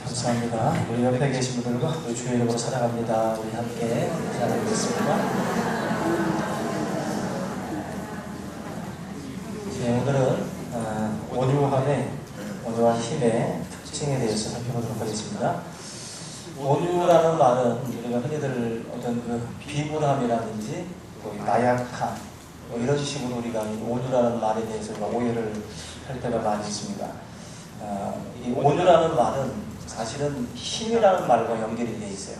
감사합니다. 우리 옆에 계신 분들과 우리 주의 이름으로 사랑합니다. 우리 함께 사랑하겠습니다. 오늘은 온유함의 온유한 힘의 특징에 대해서 살펴보도록 하겠습니다. 온유라는 말은 우리가 흔히들 어떤 그 비굴함이라든지 나약함 이런 식으로 우리가 온유라는 말에 대해서 오해를 할 때가 많이 있습니다. 이 온유라는 말은 사실은 힘이라는 말과 연결이 되어 있어요.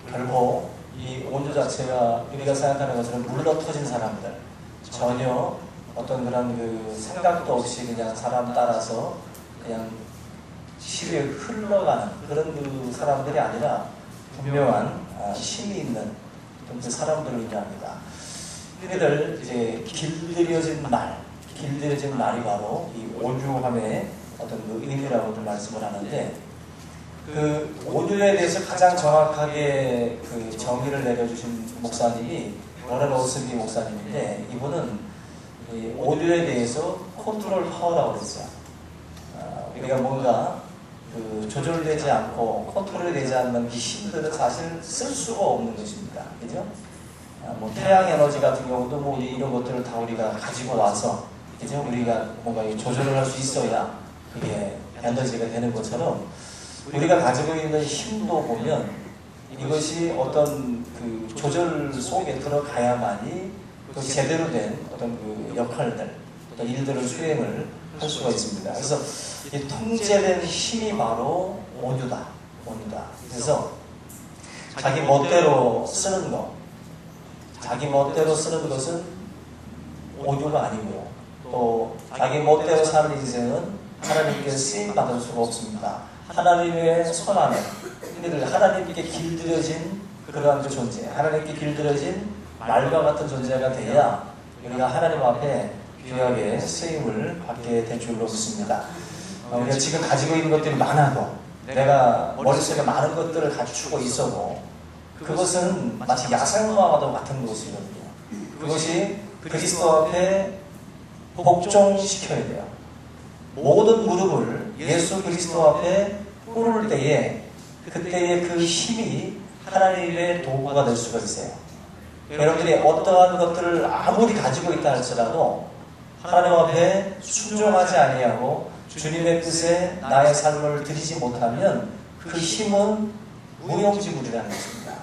결국 이 온유 자체가 우리가 생각하는 것처럼 물러 터진 사람들, 전혀 어떤 그런 그 생각도 없이 그냥 사람 따라서 그냥 시류에 흘러가는 그런 그 사람들이 아니라 분명한 힘이 있는 그 사람들을 의미합니다. 흔히들 이제 길들여진 말이 바로 이 온유함의 어떤 그 의미라고도 말씀을 하는데, 그 온유에 대해서 가장 정확하게 그 정의를 내려주신 목사님이 워런 오스비 목사님인데, 이분은 이 온유에 대해서 컨트롤 파워라고 그랬어요. 우리가 뭔가 그 조절되지 않고 컨트롤이 되지 않는 이 힘들은 사실 쓸 수가 없는 것입니다. 그죠? 뭐 태양 에너지 같은 경우도 뭐 이런 것들을 다 우리가 가지고 와서, 그죠? 우리가 뭔가 조절을 할 수 있어야 그게 에너지가 되는 것처럼, 우리가 가지고 있는 힘도 보면 이것이 어떤 그 조절 속에 들어가야만이 그 제대로 된 어떤 그 역할들, 어떤 일들을 수행을 할 수가 있습니다. 그래서 이 통제된 힘이 바로 온유다. 그래서 자기 멋대로 쓰는 것, 자기 멋대로 쓰는 것은 온유가 아니고요. 또 자기 멋대로 사는 인생은 하나님께 쓰임 받을 수가 없습니다. 하나님의 손 안에, 하나님께 길들여진 그러한 그 존재, 하나님께 길들여진 말과 같은 존재가 돼야 우리가 하나님 앞에 귀하게 쓰임을 받게 될 줄로 믿습니다. 우리가 지금 가지고 있는 것들이 많아도, 내가 머릿속에 많은 것들을 갖추고 있어도 그것은 마치 야생마와도 같은 것이거든요. 그것이 그리스도 앞에 복종시켜야 돼요. 모든 무릎을 예수 그리스도 앞에 꿇을 때에, 그때의 그 힘이 하나님의 도구가 될 수가 있어요. 여러분들이 어떠한 것들을 아무리 가지고 있다 할지라도 하나님 앞에 순종하지 아니하고 주님의 뜻에 나의 삶을 드리지 못하면 그 힘은 무용지물이라는 것입니다.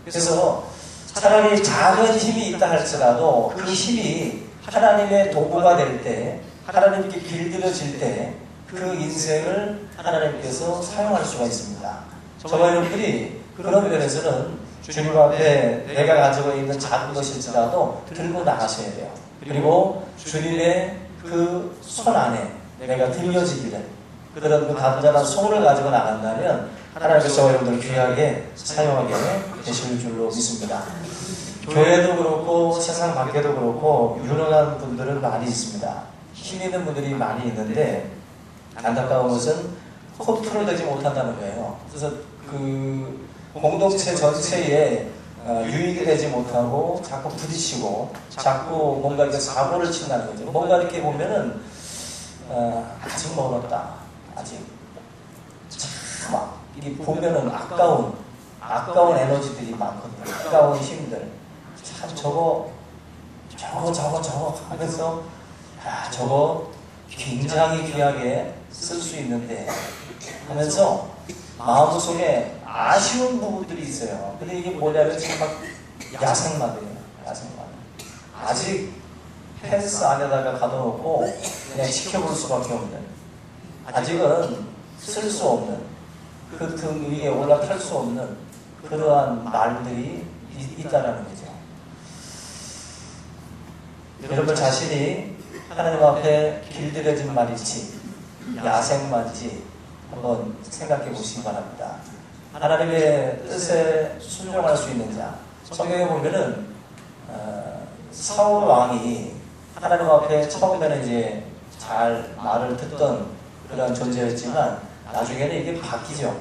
그래서 차라리 작은 힘이 있다 할지라도 그 힘이 하나님의 도구가 될 때, 하나님께 길들여질 때 그 인생을 하나님께서 사용할 수가 있습니다. 저와 여러분들이 그런 면에서는 주님 앞에 내가 가지고 있는 작은 것일지라도 들고 나가셔야 돼요. 그리고 주님의 그 손 안에 내가 들려지기를, 그런 그 간절한 소원을 가지고 나간다면 하나님께서 저와 여러분들을 귀하게 사용하게 되실 줄로 믿습니다. 교회도 그렇고 세상 밖에도 그렇고 유능한 분들은 많이 있습니다. 힘 있는 분들이 많이 있는데, 안타까운 것은 컨트롤되지 못한다는 거예요. 그래서 그 공동체 전체에 유익이 되지 못하고 자꾸 부딪히고 자꾸 뭔가 이렇게 사고를 친다는 거죠. 뭔가 이렇게 보면은 아직 멀었다. 아직 참 이게 보면은 아까운 에너지들이 많거든요. 아까운 힘들. 참 저거 하면서 저거 굉장히 귀하게 쓸 수 있는데 하면서 마음속에 아쉬운 부분들이 있어요. 근데 이게 뭐냐면 지금 막 야생마들이에요. 아직 펜스 안에다가 가둬놓고 그냥 지켜볼 수밖에 없는, 아직은 쓸 수 없는, 그 등 위에 올라탈 수 없는 그러한 말들이 있다라는 거죠. 여러분 자신이 하나님 앞에 길들여진 말일지 야생마인지 한번 생각해 보시기 바랍니다. 하나님의 뜻에 순종할 수 있는 자. 성경에 보면은 사울 왕이 하나님 앞에 처음에는 이제 잘 말을 듣던 그런 존재였지만 나중에는 이게 바뀌죠.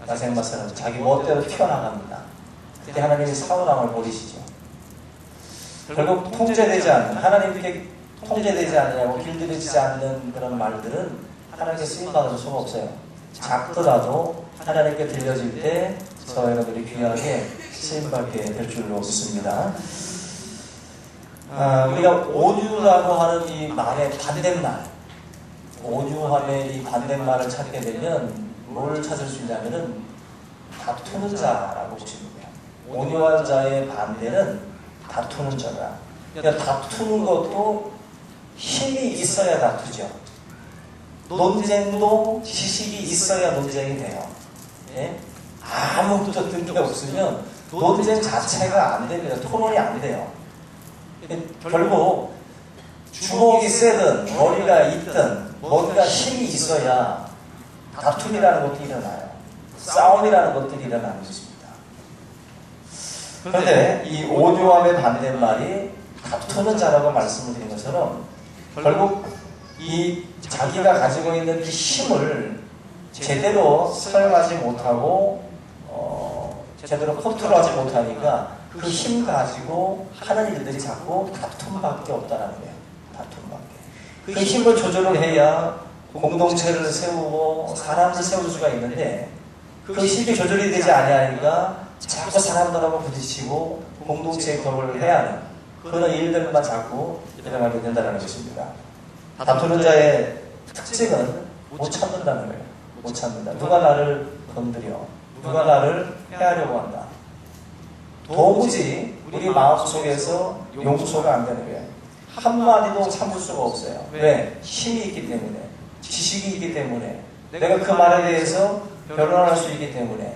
야생마처럼 자기 멋대로 튀어나갑니다. 그때 하나님이 사울 왕을 버리시죠. 결국 통제되지 않는, 하나님께 통제되지 않느냐고 길들여지지 않는 그런 말들은 하나님께 쓰임받을 수가 없어요. 작더라도 하나님께 들려질 때 저와 여러분들이 귀하게 쓰임받게 될 줄로 믿습니다. 우리가 온유라고 하는 이 말의 반대말, 온유함의 이 반대말을 찾게 되면 뭘 찾을 수 있냐면은 다투는 자라고 보시면 돼요. 온유한 자의 반대는 다투는 자다. 그러니까 다투는 것도 힘이 있어야 다투죠. 논쟁도 지식이 있어야 논쟁이 돼요. 예? 아무것도 뜬 게 없으면 논쟁 자체가 안 됩니다. 토론이 안 돼요. 결국 주먹이 세든 머리가 있든 뭔가 힘이 있어야 다툼이라는 것들이 일어나요. 싸움이라는 것들이 일어나는 것입니다. 그런데 이 온유함의 반대말이 다투는 자라고 말씀을 드린 것처럼 결국 이 자기가 가지고 있는 이 힘을 제대로 사용하지 못하고 제대로 컨트롤하지 못하니까 그 힘 가지고 하는 일들이 자꾸 다툼밖에 없다는 거예요. 다툼밖에. 그 힘을 조절을 해야 공동체를 세우고 사람을 세울 수가 있는데 그 힘이 조절이 되지 아니하니까 자꾸 사람들하고 부딪히고 공동체의 격을 해야 하는 그런 일들만 자꾸 일어나게 된다는 것입니다. 다투는 자의 특징은 못 참는다는 거예요. 못 참는다. 누가 나를 건드려? 누가 나를 해하려고 한다. 도무지 우리 마음속에서 용서가 안 되는 거예요. 한마디도 참을 수가 없어요. 왜? 힘이 있기 때문에, 지식이 있기 때문에, 내가 그 말에 대해서 변론할 수 있기 때문에.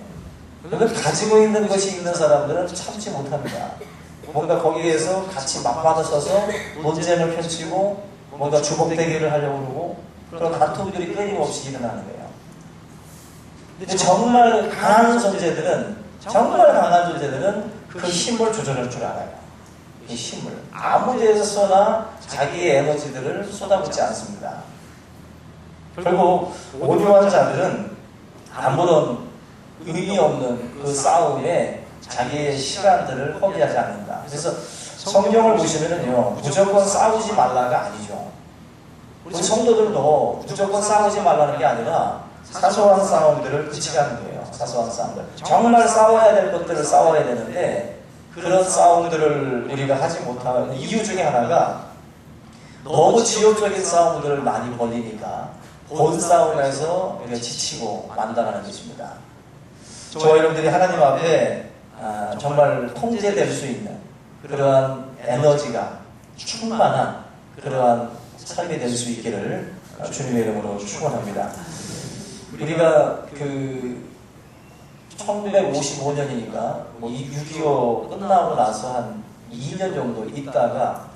그걸 가지고 있는 것이 있는 사람들은 참지 못합니다. 뭔가 거기에서 같이 맞받아서서 논쟁을 펼치고 뭔가 주먹 대결을 하려고 그러고 그런 다툼들이 끊임없이 일어나는 거예요. 근데 정말 강한 존재들은 그 힘을 조절할 줄 알아요. 이 힘을 아무 데서나 자기의 에너지들을 쏟아붓지 않습니다. 결국 온유한 자들은 아무런 의미 없는 그 싸움에 자기의 시간들을 허비하지 않는다. 그래서 성경을 보시면은요, 무조건 싸우지 말라가 아니죠. 우리 성도들도 무조건 싸우지 말라는 게 아니라 사소한 싸움들을 그치가는 거예요. 사소한 싸움들. 정말 싸워야 될 것들을 싸워야 되는데 그런 싸움들을 우리가 하지 못하는 이유 중에 하나가 너무 지역적인 싸움들을 많이 벌리니까 본 싸움에서 우리가 지치고 만다라는 것입니다. 저와 여러분들이 하나님 앞에 정말 통제될 수 있는 그러한 에너지가 충만한 그러한 삶이 될 수 있기를 주님의 이름으로 축원합니다. 우리가 1955년이니까 6.25 끝나고 나서 한 2년 정도 있다가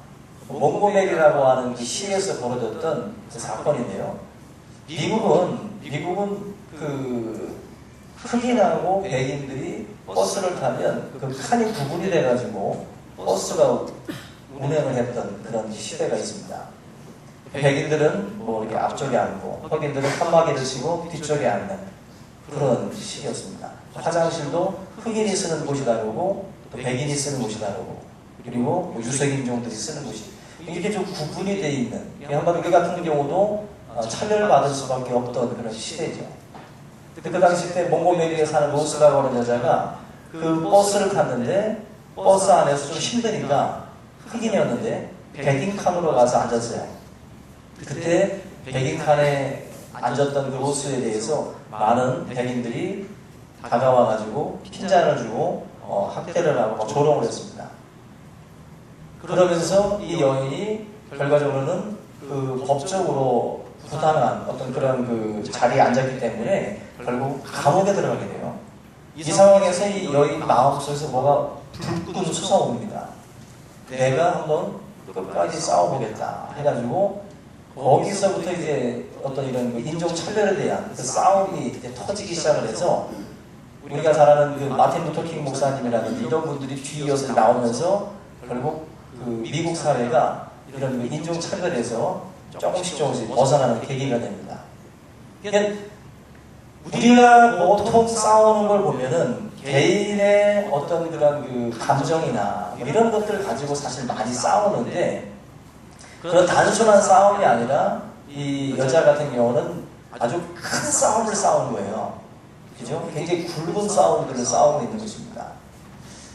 몽고메리라고 하는 그 시에서 벌어졌던 그 사건인데요. 미국은 그 흑인하고 백인들이 버스를 타면 그 칸이 구분이 돼가지고 버스가 운행을 했던 그런 시대가 있습니다. 백인들은 뭐 이렇게 앞쪽에 앉고 흑인들은 칸막이를 치고 뒤쪽에 앉는 그런 시기였습니다. 화장실도 흑인이 쓰는 곳이 다르고 또 백인이 쓰는 곳이 다르고 그리고 뭐 유색인종들이 쓰는 곳이 이렇게 좀 구분이 되어 있는 한마디로 우리 같은 경우도 차별받을 수밖에 없던 그런 시대죠. 그 당시 때 몽고메리에 사는 로스라고 하는 여자가 그 버스를 탔는데 버스 안에서 좀 힘드니까 흑인이었는데 백인 칸으로 가서 앉았어요. 그때 백인 칸에 앉았던 그 로스에 대해서 많은 백인들이 다가와가지고 핀잔을 주고 학대를 하고 조롱을 했습니다. 그러면서 이 여인이 결과적으로는 그 법적으로 부당한 어떤 그런 그 자리에 앉았기 때문에 결국 감옥에 들어가게 돼요. 이 상황에서 이 여인 마음속에서 뭐가 불끈 솟아옵니다. 내가 한번 끝까지 싸워보겠다 해가지고 거기서부터 이제 어떤 이런 인종차별에 대한 그 싸움이 이제 터지기 시작을 해서 우리가 잘 아는 그 마틴 루터 킹 목사님이라든지 이런 분들이 뒤이어서 나오면서 결국 그 미국 사회가 이런 그 인종차별에서 조금씩 벗어나는 계기가 됩니다. 그러니까 우리가 보통 싸우는 걸 보면은 개인의 어떤 그런 그 감정이나 이런 것들을 가지고 사실 많이 싸우는데 그런 단순한 싸움이 아니라 이 여자 같은 경우는 아주 큰 싸움을 싸우는 거예요. 그죠? 굉장히 굵은 싸움들을 싸우고 있는 것입니다.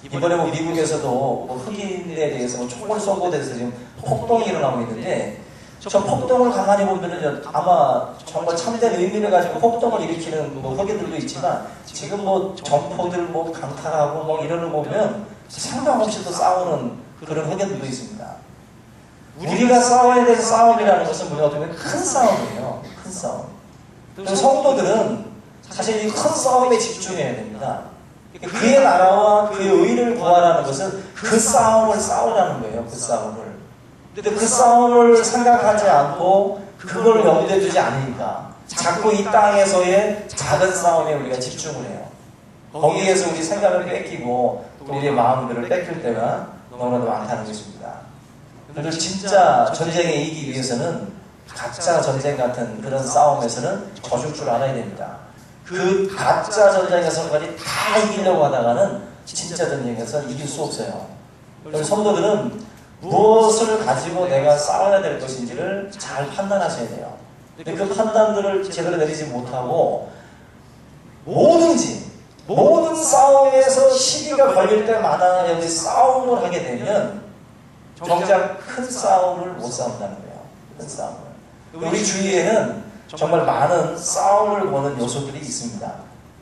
이번에 뭐 미국에서도 뭐 흑인에 대해서 뭐 총을 쏜 데서 지금 폭동이 일어나고 있는데, 저 폭동을 가만히 보면은 아마 정말 참된 의미를 가지고 폭동을 일으키는 뭐 흑인들도 있지만, 지금 뭐 점포들 뭐 강탈하고 뭐 이러는 거 보면 생각 없이 또 싸우는 그런 흑인들도 있습니다. 우리가 싸워야 될 싸움이라는 것은 우리가 어떻게 보면 큰 싸움이에요. 큰 싸움. 그리고 성도들은 사실 이 큰 싸움에 집중해야 됩니다. 그의 나라와 그의 의를 구하라는 것은 그 싸움을 싸우라는 거예요. 그 싸움을. 근데 그 싸움을 생각하지 않고 그걸 염두에 두지 않으니까 자꾸 이 땅에서의 작은 싸움에 우리가 집중을 해요. 거기에서 우리 생각을 뺏기고 또 우리의 마음들을 뺏길 때가 너무나도 많다는 것입니다. 그래서 진짜 전쟁에 이기기 위해서는 가짜 전쟁 같은 그런 싸움에서는 져줄 줄 알아야 됩니다. 그 가짜 전쟁에서까지 다 이기려고 하다가는 진짜 전쟁에서 이길 수 없어요. 그래서 성도들은 무엇을 가지고 내가 싸워야 될 것인지를 잘 판단하셔야 돼요. 근데 그 판단들을 제대로 내리지 못하고 모든 싸움에서 시비가 걸릴 때마다 여기 싸움을 하게 되면 정작 큰 싸움을 못 싸운다는 거예요. 큰 싸움을. 우리 주위에는 정말 많은 싸움을 거는 요소들이 있습니다.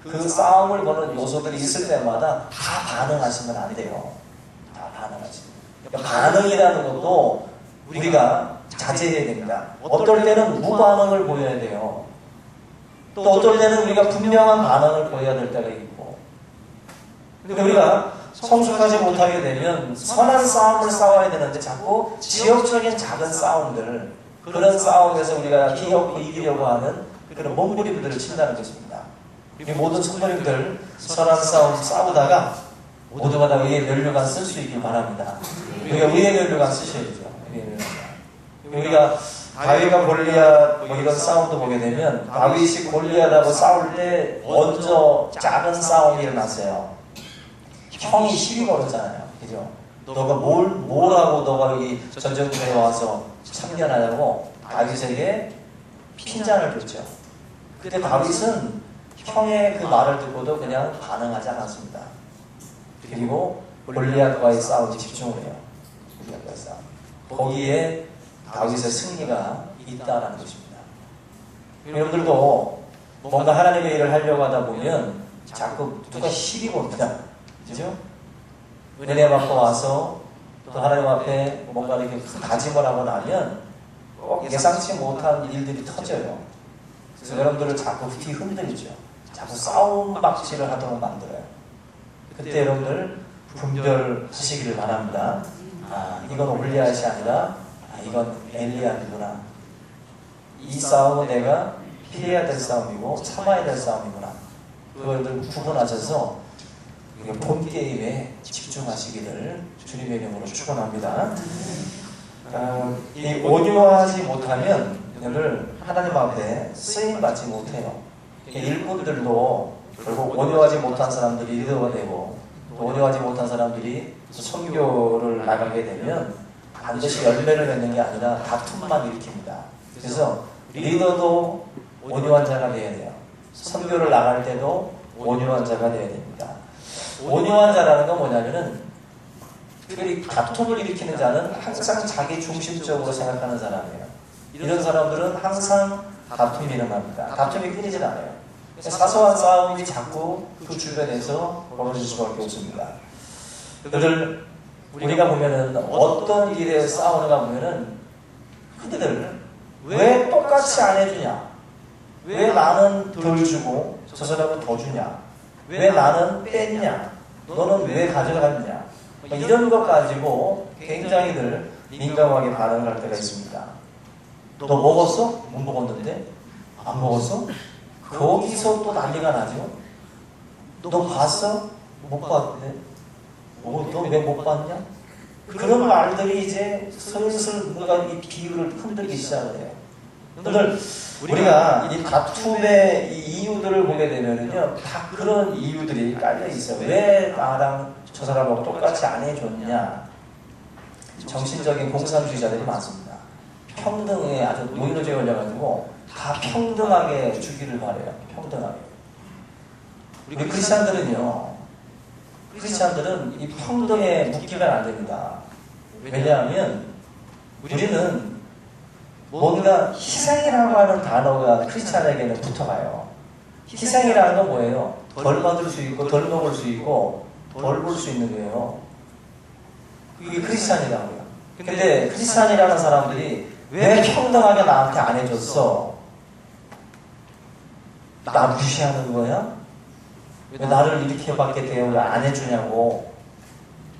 그 싸움을 거는 요소들이 있을 때마다 다 반응하시면 안 돼요. 다 반응하시면. 그러니까 반응이라는 것도 우리가 자제해야 됩니다. 어떨 때는 무반응을 보여야 돼요. 또 어떨 때는 우리가 분명한 반응을 보여야 될 때가 있고. 근데 우리가 성숙하지 못하게 되면 선한 싸움을 싸워야 되는데 자꾸 지역적인 작은 싸움들, 그런 싸움에서 우리가 기어코 이기려고 하는 그런 몸부림들을 친다는 것입니다. 우리 모든 성도님들 선한 싸움 싸우다가 모두가 다 의의 면류관 쓸 수 있길 바랍니다. 우리가 의의 면류관 쓰셔야죠. 우리가 다윗과 골리앗 뭐 이런 싸움도 보게 되면 다윗이 골리앗하고 싸울 때 먼저 작은 싸움이 일어났어요. 형이 시비 걸었잖아요. 그죠? 너가 뭐라고 너가 여기 전쟁터에 와서 참견하냐고 다윗에게 핀잔을 줬죠. 그때 다윗은 형의 그 말을 듣고도 그냥 반응하지 않았습니다. 그리고 골리앗과의 싸움에 집중을 해요. 골리앗과의 싸움. 거기에 다윗의 승리가 있다라는 것입니다. 여러분들도 뭔가 하나님의 일을 하려고 하다 보면 자꾸 누가 시비 겁니다. 그죠? 은혜 받고 와서 또 하나님 앞에 뭔가 이렇게 다짐을 하고 나면 꼭 예상치 못한 일들이 터져요. 그래서 여러분들을 자꾸 뒤흔들죠. 자꾸 싸움박질을 하도록 만들어요. 그때 여러분들 분별하시기를 바랍니다. 아, 이건 올리앗이 아니라 이건 엘리야구나. 이 싸움은 내가 피해야 될 싸움이고 참아야 될 싸움이구나. 그걸 구분하셔서 본 게임에 집중하시기를 주님의 이름으로 축원합니다. 이 온유하지 못하면 오늘 하나님 앞에 쓰임 받지 못해요. 일꾼들도 결국 온유하지 못한 사람들이 리더가 되고 또 온유하지 못한 사람들이 선교를 나가게 되면 반드시 열매를 맺는 게 아니라 다툼만 일으킵니다. 그래서 리더도 온유한 자가 되어야 돼요. 선교를 나갈 때도 온유한 자가 되어야 됩니다. 온유한 자라는 건 뭐냐면은 특별히 다툼을 일으키는 자는 항상 자기 중심적으로 생각하는 사람이에요. 이런 사람들은 항상 다툼이 일어납니다. 다툼이 끊이질 않아요. 사소한 싸움이 자꾸 그 주변에서 벌어질 수밖에 없습니다. 그들 우리가 보면은 어떤 일에 싸우는가 보면은 그들 왜 똑같이 안 해주냐? 왜 나는 덜 주고 저 사람은 더 주냐? 왜 나는 뺐냐? 너는 왜 가져갔냐? 이런 것 가지고 굉장히들 민감하게 반응을 할 때가 있습니다. 너 먹었어? 못 먹었는데? 안 먹었어? 거기서 또 난리가 나죠. 너 봤어? 못 봤는데? 너 왜 못 봤냐? 그런 말들이 이제 슬슬 뭔가 이 비유를 흔들기 시작을 해요. 오늘 우리가 이 다툼의 이 이유들을 보게 되면은요, 다 그런 이유들이 깔려 있어요. 왜 나랑 저 사람하고 똑같이 안 해줬냐? 정신적인 공산주의자들이 많습니다. 평등에 아주 노이로제 걸려가지고 다 평등하게 주기를 바래요. 평등하게. 우리 크리스찬들은 이 평등에 묶이면 안 됩니다. 왜냐하면 우리는 뭔가 희생이라고 하는 단어가 크리스찬에게는 붙어가요. 희생이라는 건 뭐예요? 덜 받을 수 있고 덜 먹을 수 있고 덜 볼 수 있는 거예요. 그게 크리스찬이라고요. 근데 크리스찬이라는 사람들이 왜 평등하게 나한테 안 해줬어? 나 무시하는 거야? 왜 나를 이렇게밖에 대우를 안 해주냐고.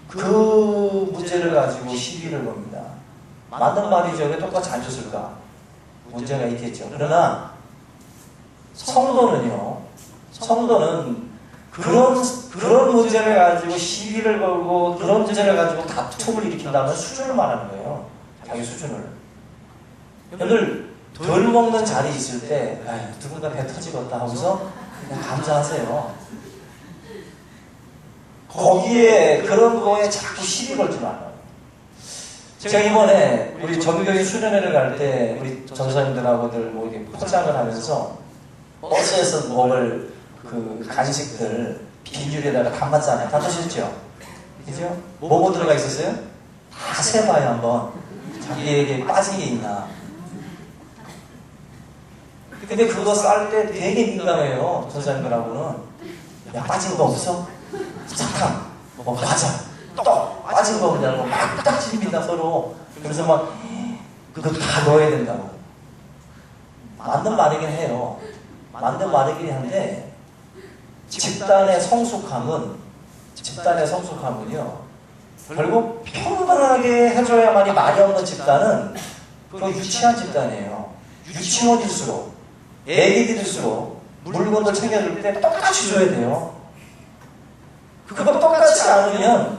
그 문제를 가지고 시비를 겁니다. 맞는 말이죠. 왜 똑같이 안 줬을까? 문제가 있겠죠. 그러나 성도는 그런 문제를 가지고 시비를 걸고 그런 문제를 가지고 다툼을 일으킨다면 수준을 말하는 거예요. 자기 수준을. 여러분들 덜 먹는 자리 있을 때 누군가 배 터지겠다 하고서 그냥 감사하세요. 거기에 그런 거에 자꾸 시비 걸지 말아요. 제가 이번에 우리 전교회 수련회를 갈 때 우리 전사님들하고들 뭐 이렇게 포장을 하면서 버스에서 먹을 그 간식들 비닐에다가 담았잖아요. 다 드셨죠? 그죠? 뭐 들어가 있었어요? 다 세봐요 한번. 자기에게 빠진 게 있나. 근데 그거 쌀 때 되게 민감해요. 전사님들하고는. 야, 빠진 거 없어? 사탕, 과자, 떡 빠진 거 그냥 막 딱 집힌다 서로. 그래서 막 그거 다 넣어야 된다고. 맞는 말이긴 해요. 맞는 말이긴 한데 집단의 성숙함은요 결국 평등하게 해줘야만이 말이 없는 집단은 그 유치한 집단이에요. 유치원일수록 애기들일수록 물건을 챙겨줄 때 똑같이 줘야 돼요. 그거 똑같이 않으면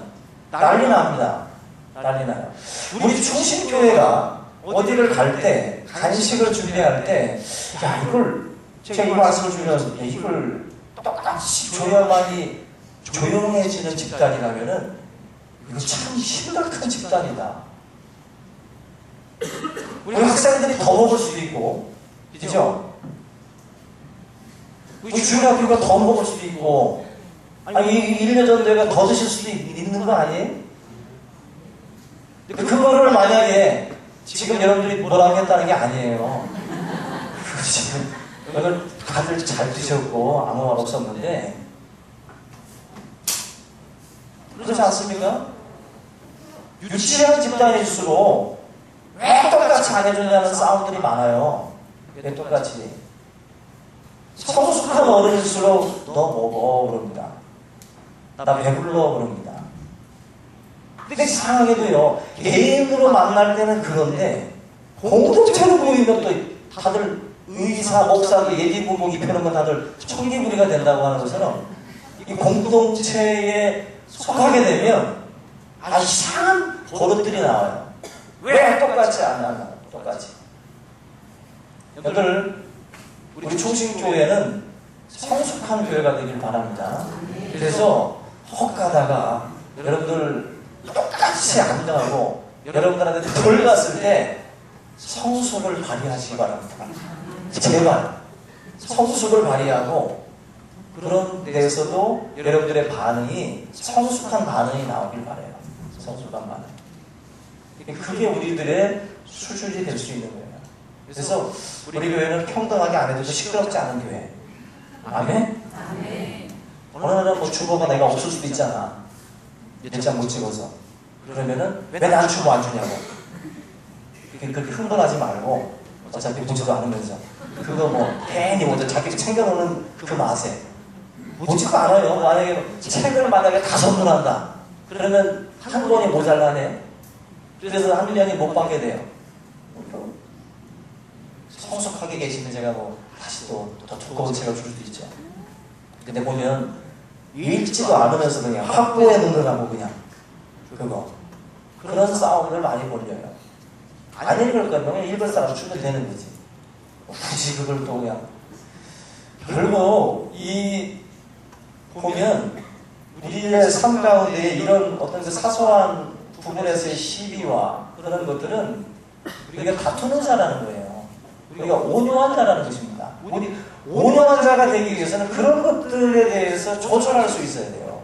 난리 납니다. 난리 나요. 우리 충신교회가 어디를 갈 때 간식을 준비할 때 제가 이 말씀을 주면서 이걸 똑같이 줘야만이 조용해지는 집단이라면은 이거 참 심각한 집단이다. 우리 학생들이 더 먹을 수도 있고, 그죠? 우리 주일학교가 더 먹을 수도 있고, 아니 1년 전 내가 더 드실 수도 있는 거 아니에요? 그거를 만약에 지금 여러분들이 뭐라고 했다는 게 아니에요. 지금 이걸 다들 잘 드셨고 아무 말 없었는데 그렇지 않습니까? 유치한 집단일수록 왜 똑같이 안 해주냐는 싸움들이 많아요. 왜 똑같이. 성숙한 어른일수록 너 먹어 그럽니다. 나 배불러 그럽니다. 근데 이상하게도요, 개인으로 만날 때는 그런데 공동체로 모이면 또 다들 의사, 목사, 예비부목 입혀놓은 건 다들 청기부리가 된다고 하는 것처럼 이 공동체에 속하게 되면 아주 이상한 버릇들이 나와요. 왜 똑같이 안 하나? 똑같이. 여러분들 우리 충신교회는 성숙한 교회가 되길 바랍니다. 그래서 헛가다가 여러분들 똑같이 안 당하고 여러분들한테 덜 갔을 때 성숙을 발휘하시기 바랍니다. 제발 성숙을 발휘하고 그런 데에서도 여러분들의 반응이 성숙한 반응이 나오길 바라요. 성숙한 반응. 그게 우리들의 수준이 될 수 있는 거예요. 그래서 우리 교회는 평등하게 안 해도 시끄럽지 않은 교회. 아멘? 어느 날은 뭐 주보가 내가 없을 수도 있잖아. 몇장 못 찍어서. 그러면은 왜 난 주보 안 주냐고. 그렇게 흥분하지 말고 어차피 보지도 않으면서 그거 뭐 괜히 먼저 자기 챙겨놓는 그 맛에 보지도 않아요. 만약에 책을 만약에 다 선물한다. 그러면 한 권이 모자라네. 그래서 한 년이 못 받게 돼요. 성숙하게 계시면 제가 뭐 다시 또 더 두꺼운 책을 줄 수도 있죠. 근데 보면 읽지도 않으면서 그냥 확보해 놓느라고 그냥 그런 싸움을 많이 벌려요. 안 읽을 거면 그냥 읽을 사람 주면 되는 거지. 굳이 그걸 또 그냥 결국 이 보면 우리의 삶 가운데 이런 어떤 그 사소한 부분에서의 시비와 그런 것들은 우리가 다투는 자라는 거예요. 우리가 온유한 자라는 것입니다. 우리 온유한 자가 되기 위해서는 그런 것들에 대해서 조절할 수 있어야 돼요.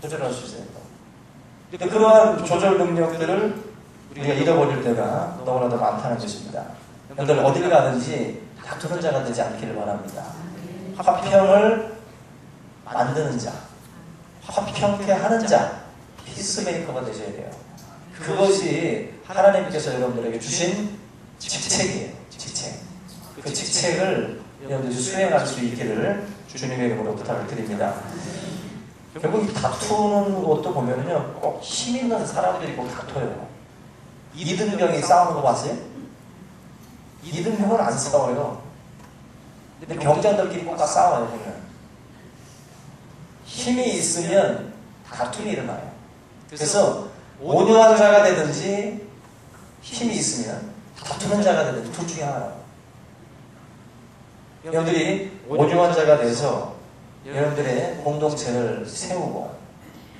조절할 수 있어야 돼요. 그러한 조절 능력들을 우리가 잃어버릴 때가 너무나도 많다는 것입니다. 여러분들 어딜 가든지 다투는 자가 되지 않기를 바랍니다. 화평을 만드는 자, 화평케 하는 자, 피스메이커가 되셔야 돼요. 그것이 하나님께서 여러분들에게 주신 직책이에요. 직책. 그 직책을 여러분들이 수행할 수 있기를 주님의 이름으로 부탁을 드립니다. 결국 다투는 것도 보면은요, 꼭 힘 있는 사람들이 꼭 다퉈요. 이등병이 싸우는 거 봤어요? 이등병은 안 싸워요. 근데 병장들끼리 꼭 싸워요, 보면. 힘이 있으면 다툼이 일어나요. 그래서 온유한 자가 되든지 힘이 있으면 다투는 자가 되든지 둘 중에 하나라고. 여러분들이 온유한 자가 돼서 여러분들의 공동체를 세우고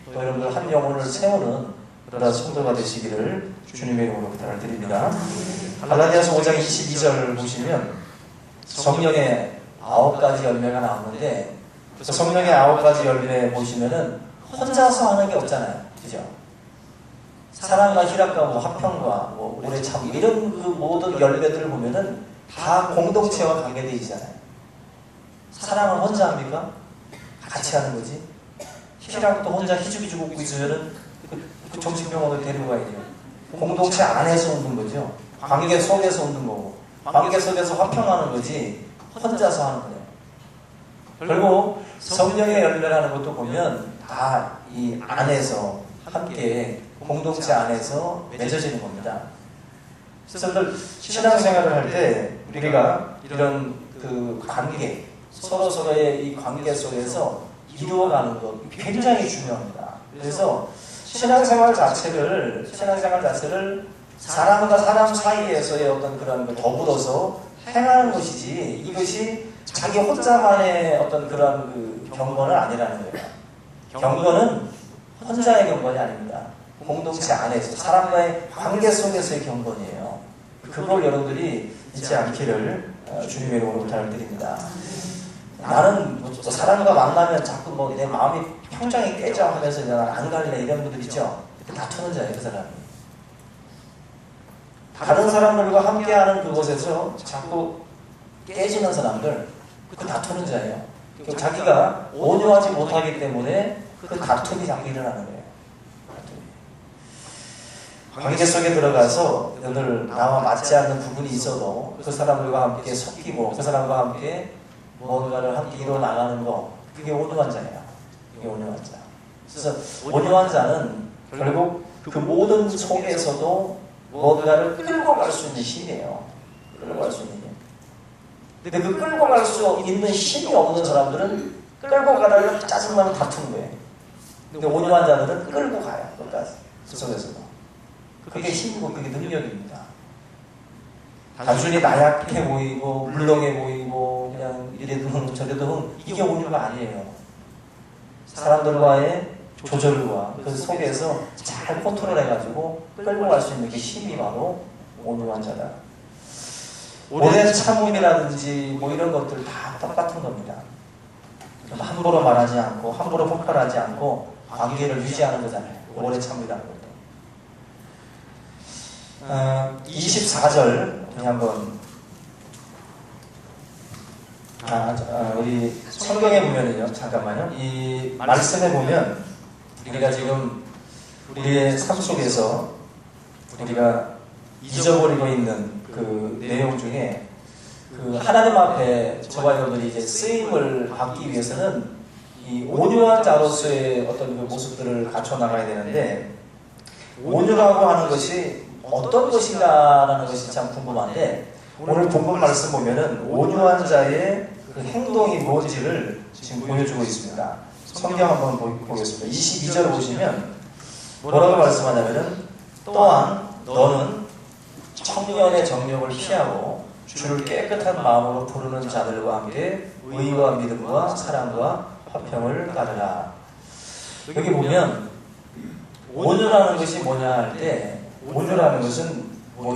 또 여러분들 한 영혼을 세우는 그러한 성도가 되시기를 주님의 이름으로 부탁을 드립니다. 갈라디아서 5장 22절 보시면 성령의 9가지 열매가 나오는데 그 성령의 9가지 열매 보시면은 혼자서 하는 게 없잖아요. 그죠? 사랑과 희락과 뭐 화평과 뭐 오래 참 이런 그 모든 열매들을 보면은 다 공동체와 관계되어 있잖아요. 사랑은 혼자 합니까? 같이 하는 거지. 희락도 혼자 희죽희죽 웃고 있으면은 그 정신병원을 데리고 가야 돼요. 공동체 안에서 웃는 거죠. 관계 속에서 웃는 거고 관계 속에서 화평하는 거지 혼자서 하는 거예요. 결국 성령의 열매라는 것도 보면 다 이 안에서 함께 공동체 안에서 맺어지는 겁니다. 그래서 신앙생활을 할 때 우리가 이런 그 관계 서로서로의 이 관계 속에서 이루어가는 것 굉장히 중요합니다. 그래서 신앙생활 자체를 사람과 사람 사이에서의 어떤 그런 걸 더불어서 행하는 것이지 이것이 자기 혼자만의 어떤 그런 그 경건은 아니라는 거예요. 경건은 혼자의 경건이 아닙니다. 공동체 안에서 사람과의 관계 속에서의 경건이에요. 그걸 여러분들이 잊지 않기를 주님의 이름으로 부탁을 드립니다. 나는 뭐 사람과 만나면 자꾸 뭐 내 마음이 평정이 깨져 하면서 나는 안 갈래 이런 분들 있죠. 다투는 자예요, 그 사람이. 다른 사람들과 함께하는 그곳에서 자꾸 깨지는 사람들, 그 다투는 자예요. 자기가 온유하지 못하기 때문에 그 다툼이 자꾸 일어나는 거예요. 관계 속에 들어가서 늘 나와 맞지 않는 부분이 있어도 그 사람들과 함께 섞이고 그 사람과 함께 뭔가를 함께 이뤄나가는 거, 그게 온유한 자예요. 그게 온유한 자. 그래서 온유한 자는 결국 그 모든 속에서도 뭔가를 끌고 갈 수 있는 힘이에요. 끌고 갈 수 있는 힘. 근데 그 끌고 갈 수 있는 힘이 없는 사람들은 끌고 가다가 짜증나면 다투는 거예요. 근데 온유한 자들은 끌고 가요. 끝까지. 그 속에서도. 그게 힘이고 그게 능력입니다. 단순히 나약해 보이고 물렁해 보이고 그냥 이래도 흥 저래도 흥 이게 온유가 아니에요. 사람들과의 조절과 그 속에서 잘 컨트롤해가지고 끌고 갈 수 있는 게 힘이 바로 온유한 자다. 오랜 참음이라든지 뭐 이런 것들 다 똑같은 겁니다. 함부로 말하지 않고 함부로 폭발하지 않고 관계를 유지하는 거잖아요. 오래 참으라는 것도. 24절 우리 한번 우리 성경에 보면은요, 잠깐만요. 이 말씀에 보면 우리가 지금 우리의 삶 속에서 우리가 잊어버리고 있는 그 내용 중에 그 하나님 앞에 저와 여러분들이 이제 쓰임을 받기 위해서는 이 온유한 자로서의 어떤 그 모습들을 갖춰 나가야 되는데 온유라고 하는 것이 어떤 것인가라는 것이 참 궁금한데 오늘 본문 말씀 보면은 온유한 자의 그 행동이 뭔지를 지금 보여주고 있습니다. 성경 한번 보겠습니다. 22절 보시면 뭐라고 말씀하냐면은 또한 너는 청년의 정욕을 피하고 주를 깨끗한 마음으로 부르는 자들과 함께 의와 믿음과 사랑과 화평을 따르라. 여기 보면 온유라는 것이 뭐냐 할 때 온유라는 것은 뭐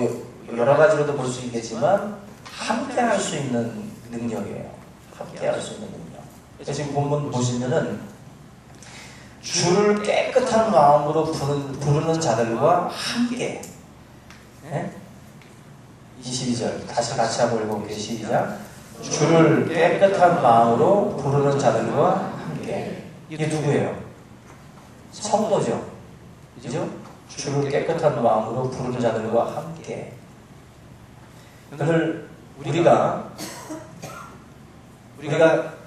여러 가지로도 볼 수 있겠지만 함께 할 수 있는 능력이에요. 함께 할 수 있는 능력. 그래서 지금 본문 보시면은 주를 깨끗한 마음으로 부르는 자들과 함께. 네? 22절 다시 같이 한번 읽어볼게요. 시작. 주를 깨끗한 마음으로 부르는 자들과 함께. 이게 누구예요? 성도죠. 그죠? 주를 깨끗한 마음으로 부르는 자들과 함께. 오늘 우리가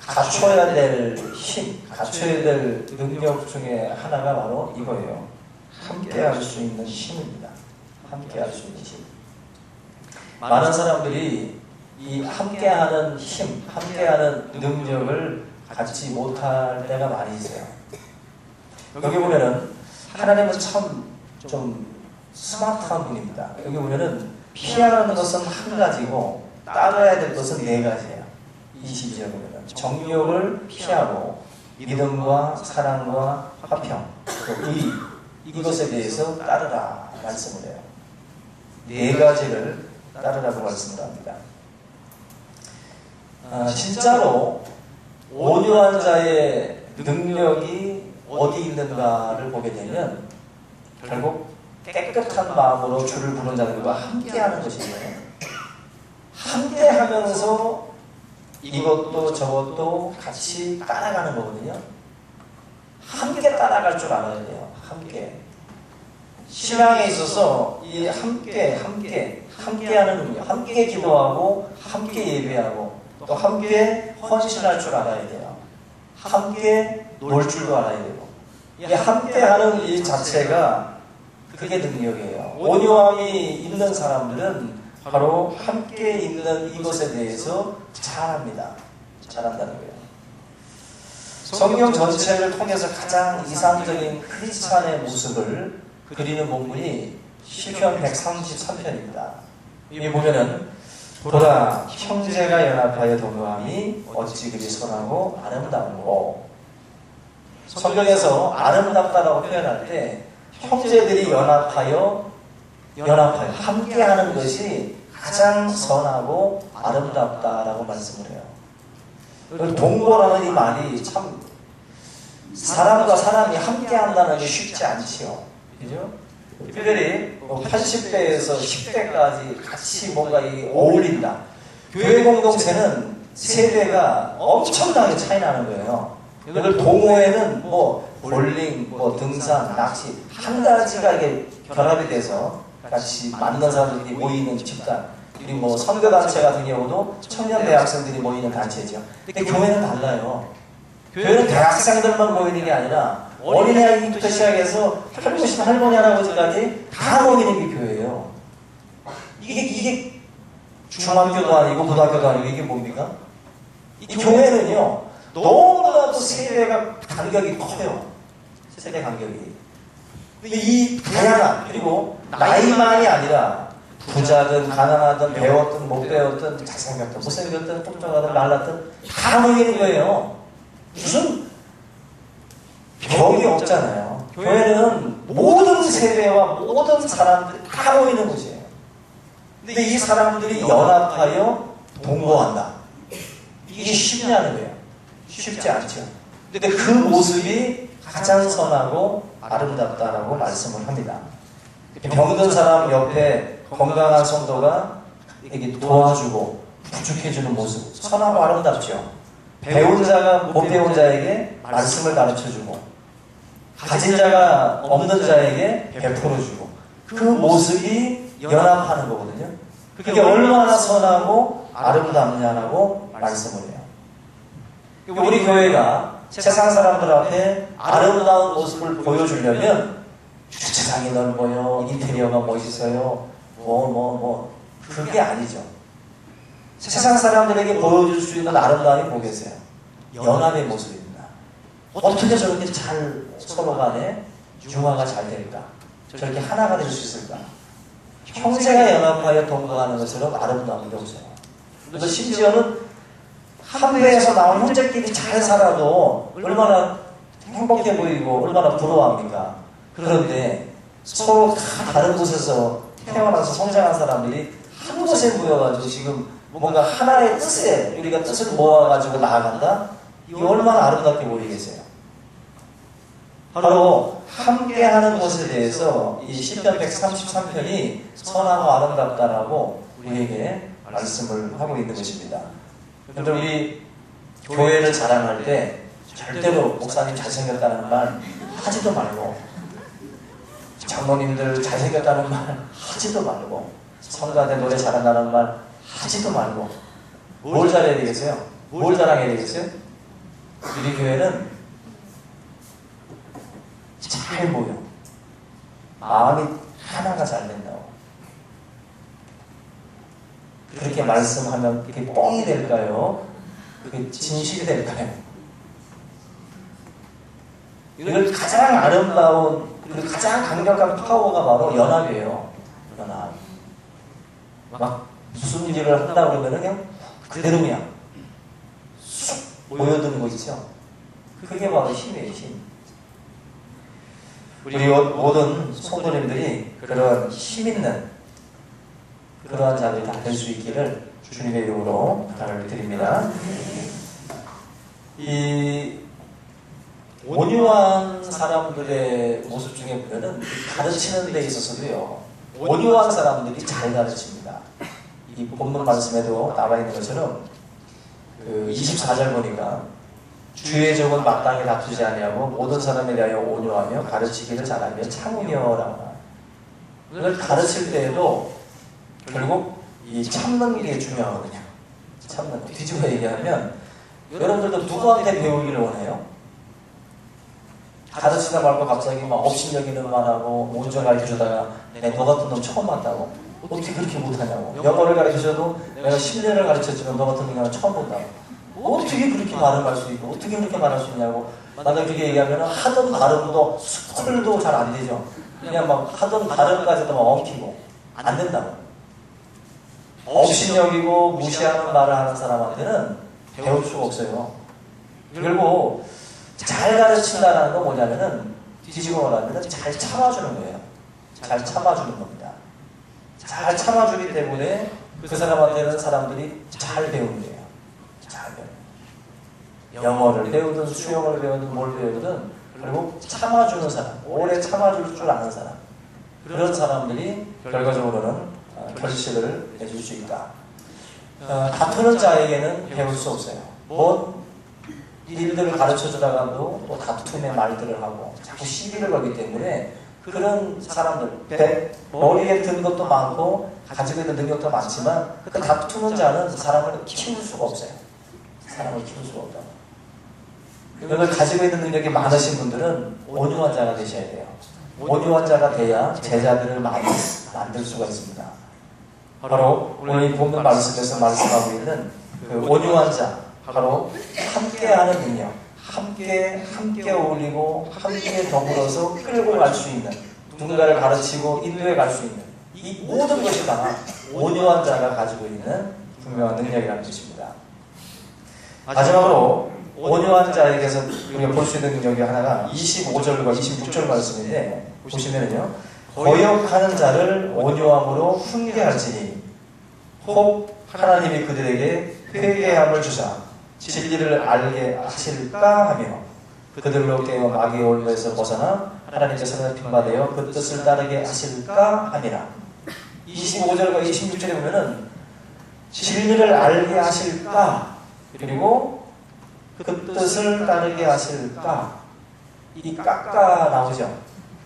갖춰야 될 힘, 갖춰야 될 능력 중에 하나가 바로 이거예요. 함께 할 수 있는 힘입니다. 함께 할 수 있는 힘. 많은 사람들이 이 함께하는 힘, 함께하는 능력을 갖지 못할 때가 많이 있어요. 여기 보면은 하나님은 참 좀 스마트한 분입니다. 여기 보면은 피하라는 것은 한 가지고 따라야 될 것은 네 가지예요. 22절 보면은 정욕을 피하고 믿음과 사랑과 화평, 또 의, 이것에 대해서 따르라 말씀을 해요. 네 가지를 따르라고 말씀을 합니다. 진짜로 온유한 자의 능력이 어디 있는가를 보게 되면 결국 깨끗한 마음으로 주를 부르는 자들과 함께하는 것이에요. 함께하면서 이것도 저것도 같이 따라가는 거거든요. 함께 따라갈 줄 알아야 돼요. 함께. 신앙에 있어서 이 함께하는 능력, 함께 기도하고 함께 예배하고 또 함께 헌신할 줄 알아야 돼요. 함께 놀 줄도 알아야 되고. 이 함께하는 이 자체가 그게 능력이에요. 온유함이 있는 사람들은 바로 함께 있는 이것에 대해서 잘합니다. 잘한다는 거예요. 성경 전체를 통해서 가장 이상적인 크리스찬의 모습을 그리는 본문이 시편 133편입니다. 여기 보면은 보라 형제가 연합하여 동요함이 어찌 그리 선하고 아름다운고. 성경에서 아름답다라고 표현할 때 형제들이 연합하여 함께하는 것이 가장 선하고 아름답다라고 말씀을 해요. 동거라는 이 말이 참 사람과 사람이 함께한다는 게 쉽지 않지요. 그죠? 특별히 80대에서 10대까지 같이 뭔가 어울린다. 교회 공동체는 세대가 엄청나게 차이 나는 거예요. 이걸 동호회는 볼링, 등산, 낚시 한 가지가 이게 결합이 돼서 같이 만난 사람들이 모이는 집단. 그리고 선교단체 같은 경우도 청년 대학생들이 모이는 단체죠. 근데 교회는 달라요. 교회는 대학생들만 모이는 게 아니라 어린아이부터 시작해서 할머니, 할머니, 할아버지까지 다 모이는 게 교회예요. 이게 중학교도 아니고 고등학교도 아니고 이게 뭡니까? 이 교회는요 너무나도 세대가 간격이 커요. 세대 간격이. 근데 이 다양한, 그리고 나이만이 아니라 부자든 가난하든 배웠든 못 배웠든 잘생겼든 못생겼든 뚱뚱하든 말랐든 다 모이는 거예요. 무슨 벽이 없잖아요. 교회는 모든 세대와 모든 사람들이 다 모이는 곳이에요. 근데 이 사람들이 연합하여 동거한다. 이게 쉽냐는 거예요. 쉽지 않죠. 근데 그 모습이 가장 선하고 아름답다라고 말씀을 합니다. 병든 사람 옆에 건강한 성도가 이렇게 도와주고 부축해주는 모습, 선하고 아름답죠. 배운 자가 못 배운 자에게 말씀을 가르쳐주고 가진 자가 없는 자에게 베풀어주고 그 모습이 연합하는 거거든요. 그게 얼마나 선하고 아름답냐라고 말씀을 해요. 우리 교회가 세상 사람들 앞에 아름다운 모습을 보여주려면 주차장이 넓어요, 인테리어가 멋있어요, 그게 아니죠. 세상 사람들에게 보여줄 수 있는 아름다움이 뭐겠어요? 연합의 모습입니다. 어떻게 저렇게 잘 서로 간에 융화가 잘 될까? 저렇게 하나가 될 수 있을까? 형제가 연합하여 동거하는 것처럼 아름다운 게 없어요. 그래서 심지어는 한 배에서 나온 형제끼리 잘 살아도 얼마나 행복해 보이고 얼마나 부러워합니까? 그런데 서로 다 다른 곳에서 태어나서 성장한 사람들이 한 곳에 모여가지고 지금 뭔가 하나의 뜻에 우리가 뜻을 모아가지고 나아간다? 이 얼마나 아름답게 보이겠어요. 바로 함께하는 것에 대해서 이 시편 133편이 선하고 아름답다라고 우리에게 말씀을 하고 있는 것입니다. 그런데 우리 교회를 자랑할 때 절대로 목사님 잘생겼다는 말 하지도 말고, 장로님들 잘생겼다는 말 하지도 말고, 성가대 노래 잘한다는 말 하지도 말고, 뭘 잘해야 되겠어요? 뭘 자랑해야 되겠어요? 우리 교회는 잘 보여. 마음이 하나가 잘 된다고. 그렇게 말씀하면 그게 뻥이 될까요? 그게 진실이 될까요? 이걸 가장 아름다운, 그리고 가장 강력한 파워가 바로 연합이에요. 연합. 막 무슨 일을 한다 그러면 그냥 그대로 그냥 쑥 모여드는 거 있죠. 그게 바로 힘이에요, 힘. 우리 모든 성도님들이 그런 힘 있는 그러한 자들이 다 될 수 있기를 주님의 이름으로 부탁을 드립니다. 이 온유한 사람들의 모습 중에 보면은 가르치는 데 있어서도요, 온유한 사람들이 잘 가르칩니다. 이 본문 말씀에도 나와 있는 것처럼 그 24절 보니까 주의 종은 마땅히 다투지 아니하고 모든 사람에 대하여 온유하며 가르치기를 잘하며 참으며라고. 그걸 가르칠 때에도 결국 이 참는 게 중요하거든요. 참는 거. 뒤집어 얘기하면 여러분들도 누구한테 배우기를 원해요? 가르치다 말고 갑자기 막 업신여기는 말하고 먼저 가르쳐주다가 너 같은 놈 처음 봤다고. 어떻게 그렇게 못하냐고. 영어를 가르쳐줘도 내가 10년을 가르쳤지만 너 같은 놈 처음 본다고. 어떻게 그렇게 발음할 수 있고 어떻게 그렇게 말할 수 있냐고. 만약 그렇게 얘기하면 하던 발음도 스쿨도 잘 안 되죠. 그냥 막 하던 발음까지도 막 엉키고 안 된다고. 업신여기고 무시하는 말을 하는 사람한테는 배울 수가 없어요. 결국 잘 가르친다는 건 뭐냐면은 뒤집어 말하면 잘 참아주는 거예요. 잘 참아주는 겁니다. 잘 참아주기 때문에 그 사람한테는 사람들이 잘 배우는 거예요. 잘 배우는. 영어를 배우든 수영을 배우든 뭘 배우든 결국 참아주는 사람, 오래 참아줄 줄 아는 사람, 그런 사람들이 결과적으로는 결실을 내줄 수 있다. 다투는 자에게는 배울 수 없어요. 뭔 일들을 가르쳐주다가도 또 다툼의 말들을 하고 자꾸 시비를 걸기 때문에 그런 사람들, 머리에 든 것도 많고 가지고 있는 능력도 많지만 그 다투는 자는 사람을 키울 수가 없어요. 사람을 키울 수가 없다. 그걸 가지고 있는 능력이 많으신 분들은 온유한 자가 되셔야 돼요. 온유한 자가 돼야 제자들을 많이 만들 수가 있습니다. 바로 오늘 이 본문 말씀에서 말씀하고 있는 그 온유한 자, 바로 함께하는 능력, 함께 어울리고 함께 더불어서 끌고 갈 수 있는, 누군가를 가르치고 인도해 갈 수 있는 이 모든 것이 다 온유한 자가 가지고 있는 분명한 능력이라는 것입니다. 마지막으로 온유한 자에게서 우리가 볼 수 있는 능력이 하나가 25절과 26절 말씀인데 보시면요, 거역하는 자를 온유함으로 훈계할지니 혹 하나님이 그들에게 회개함을 주사 진리를 알게 하실까 하며 그들로 깨어 마귀의 올무에서 벗어나 하나님께서 핀바되어 그 뜻을 따르게 하실까 하니라. 25절과 26절에 보면은 진리를 알게 하실까, 그리고 그 뜻을 따르게 하실까, 이 까까 나오죠.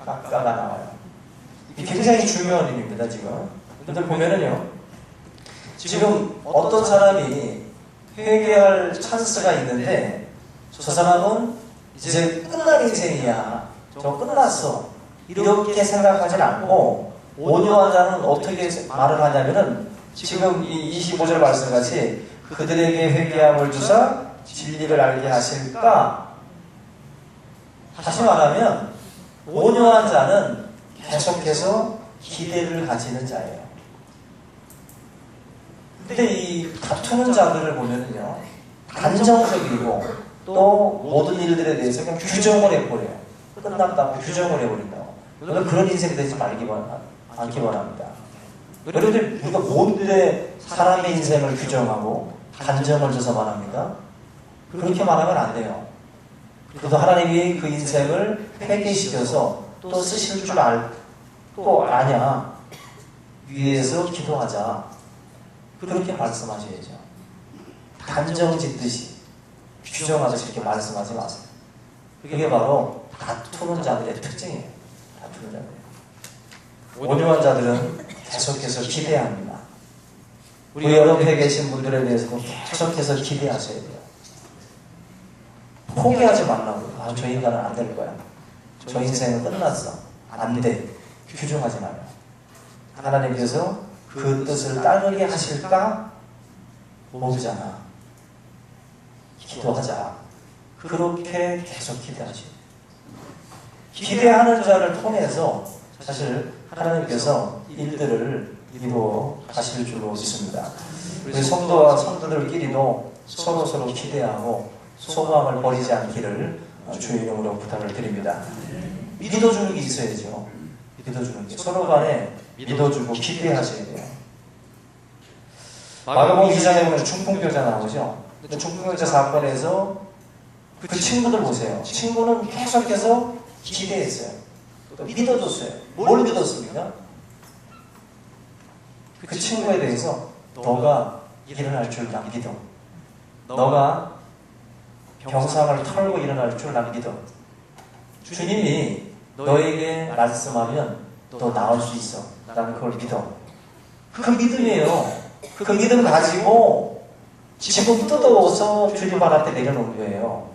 까까가 나와요. 이게 굉장히 중요한 의미입니다. 지금 여러분들 보면은요, 지금 어떤 사람이 회개할 찬스가 있는데 저 사람은 이제 끝난 인생이야, 저 끝났어, 이렇게 생각하진 않고 온유한 자는 어떻게 말을 하냐면은 지금 이 25절 말씀같이 그들에게 회개함을 주사 진리를 알게 하실까. 다시 말하면 온유한 자는 계속해서 기대를 가지는 자예요. 근데 이 다투는 자들을 보면은요, 단정적이고 또 모든 일들에 대해서 그냥 규정을 해버려요. 끝났다고 규정을 해버린다고. 그런 인생 되지 않기 바랍니다. 여러분들 우리가 뭔데 사람의 인생을 규정하고 단정을 줘서 말합니까? 그렇게 말하면 안 돼요. 그래도 하나님이 그 인생을 회개시켜서 또 쓰실 줄 또 아냐. 위에서 기도하자. 그렇게 말씀하셔야죠. 단정 짓듯이 규정하듯이 이렇게 말씀하지 마세요. 그게 바로 다투는 자들의 특징이에요. 다투는 자들. 온유한 자들은 계속해서 기대합니다. 우리 여러분에 계신 분들에 대해서는 계속해서 기대하셔야 돼요. 포기하지 말라고요. 아, 저 인간은 안 될 거야. 저 인생은 끝났어. 안 돼. 규정하지 마요. 하나님께서 그 뜻을 따르게 하실까? 모르잖아. 기도하자. 그렇게 계속 기대하시고. 기대하는 자를 통해서 사실 하나님께서 일들을 이루어 가실 줄로 믿습니다. 우리 성도와 성도들끼리도 서로 기대하고 소망을 버리지 않기를 주의 이름으로 부탁을 드립니다. 믿어주는 게 있어야죠. 믿어주는 게. 서로 간에 믿어주고 기대하셔야 돼요. 마가복음 2장에 보면 중풍병자 나오죠. 근데 중풍병자 사건에서 그 친구들 보세요. 친구는 계속해서 기대했어요. 또 믿어줬어요. 뭘 믿었습니까? 그 친구에 대해서 너가 일어날 줄 난 믿어. 너가 병상을 털고 일어날 줄 난 믿어. 주님이 너에게 말씀하면 너 나올 수 있어. 나는 그걸 믿어. 그 믿음이에요. 그 믿음 가지고 지금 뜯어서 주님 발 앞에 내려놓은 거예요.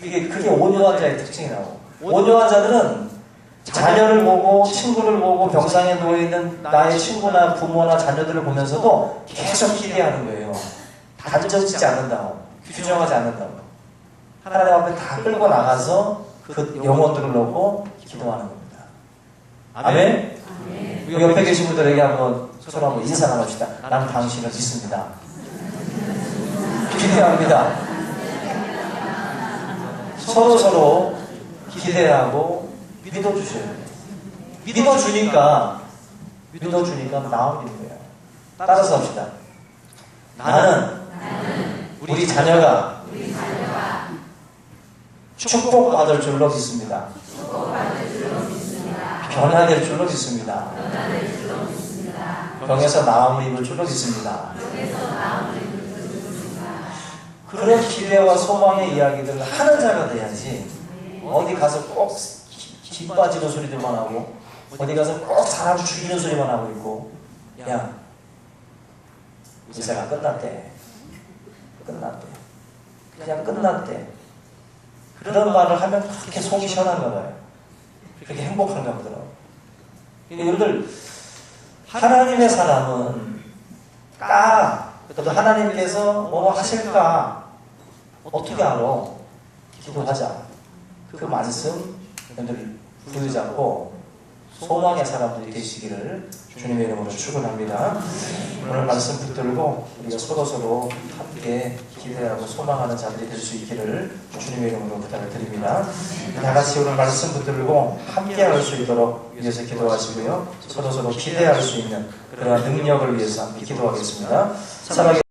그게 온유한 자의 특징이라고. 온유한 자들은 자녀를 보고 친구를 보고 병상에 누워있는 나의 친구나 부모나 자녀들을 보면서도 계속 기대하는 거예요. 단정짓지 않는다고. 규정하지 않는다고. 하나님 앞에 다 끌고 나가서 그 영혼들을 놓고 기도하는 겁니다. 아멘? 우리 옆에 계신 분들에게 서로 한번 인사 나눕시다. 나는 당신을 믿습니다. 기대합니다. 서로 기대하고 믿어주셔야 돼요. 믿어주니까 마음이 있는 거예요. 따라서 합시다. 나는 우리 자녀가 축복받을 줄로 믿습니다. 변화될 줄로 믿습니다. 병에서 나음을 입을 줄로 믿습니다. 그런 기대와 소망의 이야기들을 하는 자가 돼야지 어디 가서 꼭 기빠지는 소리들만 하고 어디 가서 꼭 사람 죽이는 소리만 하고 있고 야 의사가 끝났대. 그냥 끝났대. 그런 말을 하면 그렇게 속이 시원한가 봐요. 그렇게 행복한가 보더라고요. 여러분들 하나님의 사람은 또 하나님께서 뭐 하실까 어떻게 알아? 기도하자. 그 말씀 여러분들 부여잡고 소망의 사람들이 되시기를 주님의 이름으로 축원합니다. 오늘 말씀 붙들고 우리가 서로 함께 기대하고 소망하는 자들이 될 수 있기를 주님의 이름으로 부탁을 드립니다. 다 같이 오늘 말씀 붙들고 함께 할 수 있도록 위해서 기도하시고요. 서로 기대할 수 있는 그러한 능력을 위해서 함께 기도하겠습니다. 사랑의